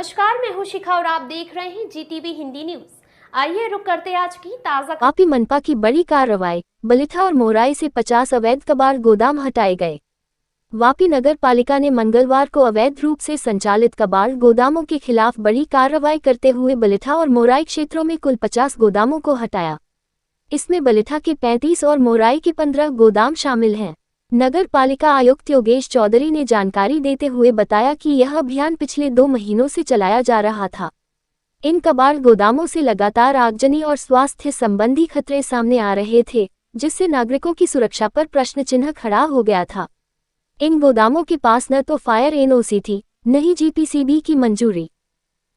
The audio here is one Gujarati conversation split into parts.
नमस्कार, मैं हूं शिखा और आप देख रहे हैं जीटीवी हिंदी न्यूज। आइए रुक करते हैं आज की ताजा। वापी मनपा की बड़ी कार्रवाई, बलिठा और मोराई से 50 अवैध कबाड़ गोदाम हटाए गए। वापी नगर पालिका ने मंगलवार को अवैध रूप से संचालित कबाड़ गोदामों के खिलाफ बड़ी कार्रवाई करते हुए बलिठा और मोराई क्षेत्रों में कुल 50 गोदामों को हटाया। इसमें बलिठा के 35 और मोराई के 15 गोदाम शामिल हैं। नगर पालिका आयुक्त योगेश चौधरी ने जानकारी देते हुए बताया कि यह अभियान पिछले 2 महीनों से चलाया जा रहा था। इन कबाड़ गोदामों से लगातार आगजनी और स्वास्थ्य संबंधी खतरे सामने आ रहे थे, जिससे नागरिकों की सुरक्षा पर प्रश्न चिन्ह खड़ा हो गया था। इन गोदामों के पास न तो फायर एनओसी थी, न ही जीपीसीबी की मंजूरी।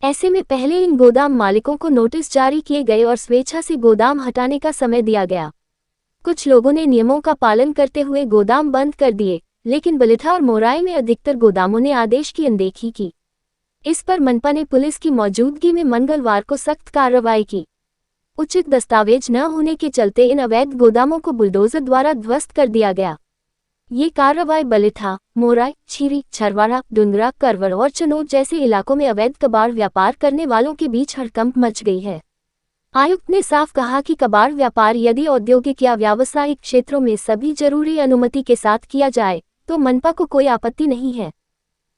ऐसे में पहले इन गोदाम मालिकों को नोटिस जारी किए गए और स्वेच्छा से गोदाम हटाने का समय दिया गया। कुछ लोगों ने नियमों का पालन करते हुए गोदाम बंद कर दिए, लेकिन बलिठा और मोराई में अधिकतर गोदामों ने आदेश की अनदेखी की। इस पर मनपा ने पुलिस की मौजूदगी में मंगलवार को सख्त कार्रवाई की। उचित दस्तावेज न होने के चलते इन अवैध गोदामों को बुलडोजर द्वारा ध्वस्त कर दिया गया। ये कार्रवाई बलिठा, मोराई, छीरी, छरवाड़ा, डुंगरा, करवड़ और चनोद जैसे इलाकों में अवैध कबाड़ व्यापार करने वालों के बीच हड़कंप मच गई है। आयुक्त ने साफ कहा कि कबाड़ व्यापार यदि औद्योगिक या व्यावसायिक क्षेत्रों में सभी जरूरी अनुमति के साथ किया जाए तो मनपा को कोई आपत्ति नहीं है,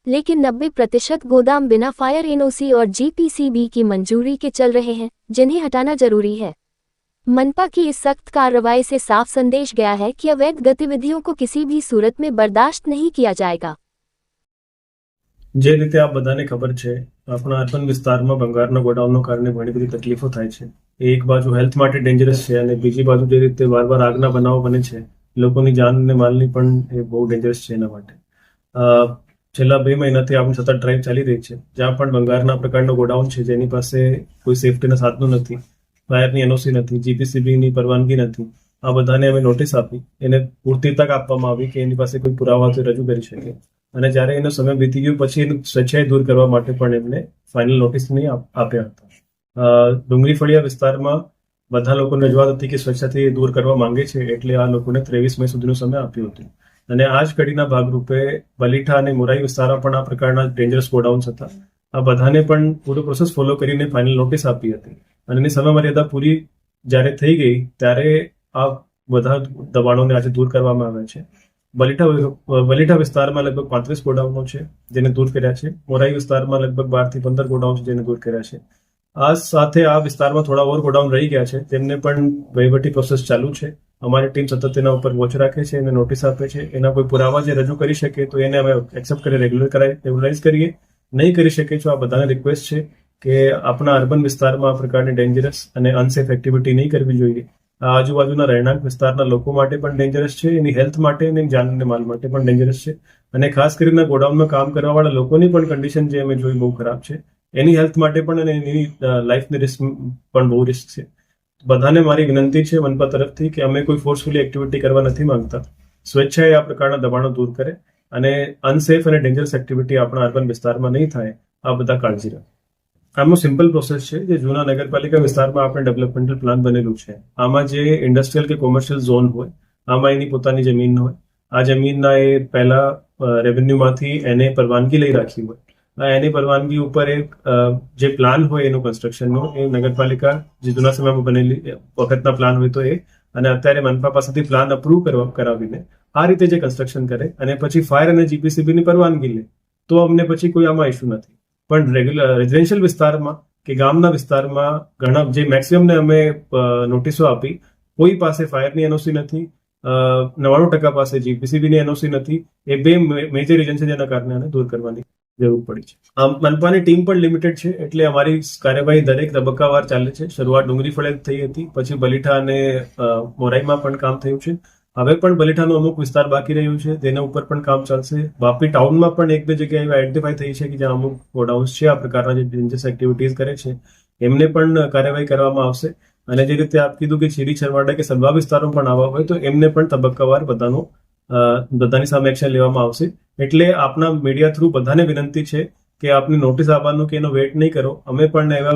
लेकिन 90% गोदाम बिना फायर एनओसी और जीपीसीबी की मंजूरी के चल रहे हैं, जिन्हें हटाना जरूरी है। मनपा की इस सख्त कार्रवाई से साफ संदेश गया है कि अवैध गतिविधियों को किसी भी सूरत में बर्दाश्त नहीं किया जाएगा। જે રીતે આપ બધાને ખબર છે, આપણા અર્બન વિસ્તારમાં ભંગારના ગોડાઉનનો કારણે ઘણી બધી તકલીફો થાય છે। એક બાજુ હેલ્થ માટે ડેન્જરસ છે અને બીજી બાજુ જે રીતે વારવાર આગના બનાવો બને છે, લોકોની જાન અને માલની પણ એ બહુ ડેન્જરસ છે। એના માટે છેલ્લા 2 મહિનાથી આપણી સતત ડ્રાઈવ ચાલી રહી છે, જ્યાં પણ ભંગારના પ્રકારનો ગોડાઉન છે જેની પાસે કોઈ સેફટીના સાધનો નથી, ફાયરની એનઓસી નથી, જીપીસીબીની પરવાનગી નથી, આ બધાને અમે નોટિસ આપી, એને પૂરતી તક આપવામાં આવી કે એની પાસે કોઈ પુરાવા રજૂ કરી શકે। અને જ્યારે એનો સમય વીતી ગયો પછી એનું સ્વેચ્છાએ દૂર કરવા માટે પણ એમને ફાઇનલ નોટિસ નહીં આપ્યા હતા। ડુંગરી ફળિયા વિસ્તારમાં બધા લોકોને રજૂઆત હતી કે સ્વેચ્છાથી દૂર કરવા માંગે છે, એટલે આ લોકોને 23 મે સુધીનો સમય આપ્યો હતો। અને આ જ કડીના ભાગરૂપે બલિઠા અને મોરાઈ વિસ્તારમાં પણ આ પ્રકારના ડેન્જરસ ગોડાઉન્સ હતા। આ બધાને પણ પૂરો પ્રોસેસ ફોલો કરીને ફાઇનલ નોટિસ આપી હતી અને એની સમયમર્યાદા પૂરી જ્યારે થઈ ગઈ ત્યારે આ બધા દબાણોને આજે દૂર કરવામાં આવ્યા છે। બલિઠા વિસ્તારમાં લગભગ 35 ગોડાઉનો છે જેને દૂર કર્યા છે। મોરાઈ વિસ્તારમાં લગભગ 12 થી 15 ગોડાઉન છે જેને દૂર કર્યા છે। આ સાથે આ વિસ્તારમાં થોડા ઓર ગોડાઉન રહી ગયા છે, તેમને પણ વહીવટી પ્રોસેસ ચાલુ છે। અમારી ટીમ સતત તેના ઉપર વોચ રાખે છે, એને નોટિસ આપે છે। એના કોઈ પુરાવા જે રજૂ કરી શકે તો એને અમે એક્સેપ્ટ કરી રેગ્યુલરાઇઝ કરીએ, નહીં કરી શકે તો આ બધાને રિક્વેસ્ટ છે કે આપણા અર્બન વિસ્તારમાં આ પ્રકારની ડેન્જરસ અને અનસેફ એક્ટિવિટી નહીં કરવી જોઈએ। આજુબાજુના રહેણાંક વિસ્તારના લોકો માટે પણ ડેન્જરસ છે, એની હેલ્થ માટે અને જાન અને માલ માટે પણ ડેન્જરસ છે। અને ખાસ કરીને ગોડાઉનમાં કામ કરવાવાળા લોકોની પણ કન્ડિશન જે અમે જોઈ બહુ ખરાબ છે, એની હેલ્થ માટે પણ અને એની લાઈફની રિસ્ક પણ બહુ રિસ્ક છે। બધાને મારી વિનંતી છે મનપા તરફથી કે અમે કોઈ ફોર્સફુલી એક્ટિવિટી કરવા નથી માંગતા, સ્વેચ્છાએ આ પ્રકારના દબાણો દૂર કરે અને અનસેફ અને ડેન્જરસ એક્ટિવિટી આપણા અર્બન વિસ્તારમાં નહીં થાય, આ બધા કાળજી રાખે। આમાં સિમ્પલ પ્રોસેસ છે, જે જૂના નગરપાલિકા વિસ્તારમાં આપણે ડેવલપમેન્ટલ પ્લાન બનેલું છે, આમાં જે ઇન્ડસ્ટ્રીયલ કે કોમર્શિયલ ઝોન હોય, આમાં એની પોતાની જમીન હોય, આ જમીનના એ પહેલા રેવન્યુમાંથી એને પરવાનગી લઈ રાખી હોય, એની પરવાનગી ઉપર એક જે પ્લાન હોય એનું કન્સ્ટ્રક્શનનો એ નગરપાલિકા જે જૂના સમયમાં બનેલી વખતના પ્લાન હોય તો એ, અને અત્યારે મનપા પાસેથી પ્લાન અપ્રૂવ કરાવીને આ રીતે જે કન્સ્ટ્રક્શન કરે અને પછી ફાયર અને જીપીસીબીની પરવાનગી લે તો અમને પછી કોઈ આમાં ઇશ્યુ નથી। પણ રેઝિડેન્શિયલ વિસ્તારમાં કે ગામના વિસ્તારમાં ઘણા જે મેક્સિમમને અમે નોટિસો આપી, કોઈ પાસે ફાયરની એનઓસી નથી, 99% પાસે જીપીસીબીની એનઓસી નથી। એ 2 મેજર રીઝન છે જેના કારણે આને દૂર કરવાની જરૂર પડી છે। આમ મનપાની ટીમ પણ લિમિટેડ છે, એટલે અમારી કાર્યવાહી દરેક તબક્કાવાર ચાલે છે। શરૂઆત ડુંગરી ફળિયા થઈ હતી, પછી બલિઠા અને મોરાઈમાં પણ કામ થયું છે, હવે પણ બલિઠાનો અમુક વિસ્તાર બાકી રહ્યું છે, તેના ઉપર પણ કામ ચાલશે। વાપી ટાઉનમાં પણ 1-2 જગ્યાએ આઈડેન્ટિફાઈ થઈ છે કે જ્યાં અમુક ગોડાઉન્સ છે આ પ્રકારના જે ડેન્જરસ એક્ટિવિટીઝ કરે છે, એમને પણ કાર્યવાહી કરવામાં આવશે। અને જે રીતે આપ કીધું કે છીરી છરવાડા કે સલવા વિસ્તારો પણ આવા હોય તો એમને પણ તબક્કાવાર બધાની સામે એક્શન લેવામાં આવશે। એટલે આપના મીડિયા થ્રુ બધાને વિનંતી છે કે આપને નોટિસ આપવાનું કે એનો વેઇટ નહીં કરો, અમે પણ એવા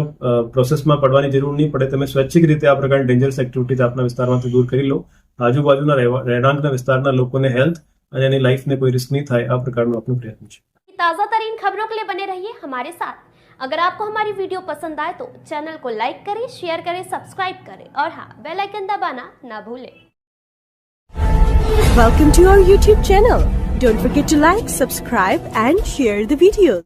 પ્રોસેસમાં પડવાની જરૂર નહીં પડે, તમે સ્વૈચ્છિક રીતે આ પ્રકારની ડેન્જરસ એક્ટિવિટીઝ આપના વિસ્તારમાંથી દૂર કરી લો। આજુબાજુના રહેણાંકના વિસ્તારના લોકોને હેલ્થ અને એની લાઈફને કોઈ રિસ્ક નહીં થાય, આ પ્રકારનો આપનો પ્રયત્ન છે। ताजा तरीन खबरों के लिए बने रहिए हमारे साथ। अगर आपको हमारी वीडियो पसंद आए तो चैनल को लाइक करें, शेयर करें, सब्सक्राइब करें और हाँ, बेल आइकन दबाना ना भूलें। Welcome to our YouTube channel. Don't forget to like, subscribe and share the video.